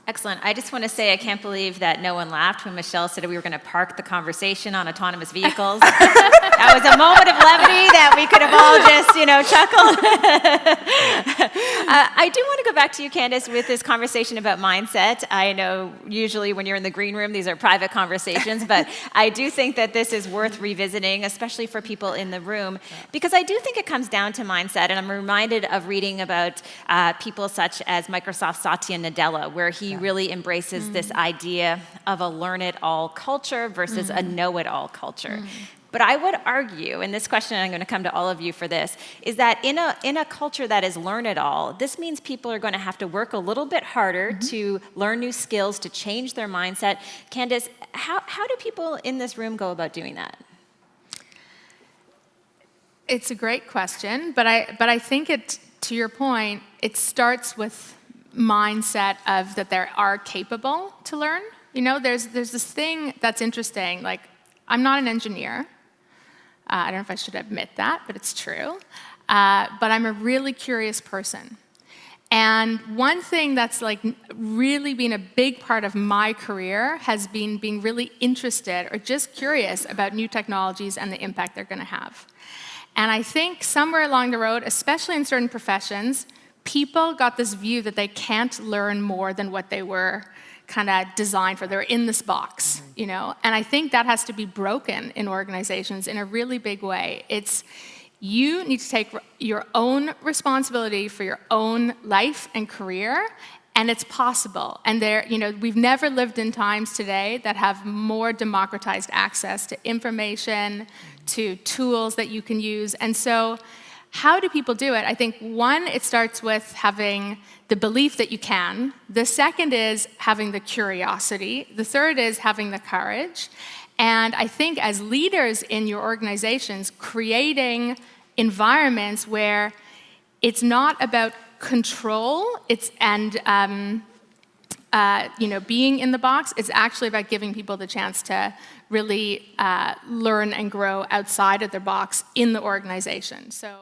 Excellent. I just want to say I can't believe that no one laughed when Michelle said we were going to park the conversation on autonomous vehicles. That was a moment of levity that we could have all just, chuckled. I do want to go back to you, Candice, with this conversation about mindset. I know usually when you're in the green room, these are private conversations, but I do think that this is worth revisiting, especially for people in the room, because I do think it comes down to mindset, and I'm reminded of reading about people such as Microsoft's Satya Nadella, where he really embraces this idea of a learn-it-all culture versus a know-it-all culture. But I would argue, and this question, I'm going to come to all of you for this, is that in a culture that is learn-it-all, this means people are going to have to work a little bit harder to learn new skills, to change their mindset. Candice, how do people in this room go about doing that? It's a great question, but I think to your point, it starts with mindset of that they are capable to learn. There's this thing that's interesting, like, I'm not an engineer. I don't know if I should admit that, but it's true. But I'm a really curious person. And one thing that's really been a big part of my career has been being really interested or just curious about new technologies and the impact they're going to have. And I think somewhere along the road, especially in certain professions, people got this view that they can't learn more than what they were kind of designed for. They're in this box, And I think that has to be broken in organizations in a really big way. You need to take your own responsibility for your own life and career, and it's possible. And we've never lived in times today that have more democratized access to information, to tools that you can use. And so how do people do it? I think, one, it starts with having the belief that you can. The second is having the curiosity. The third is having the courage. And I think as leaders in your organizations, creating environments where it's not about control, being in the box. It's actually about giving people the chance to really learn and grow outside of their box in the organization. So.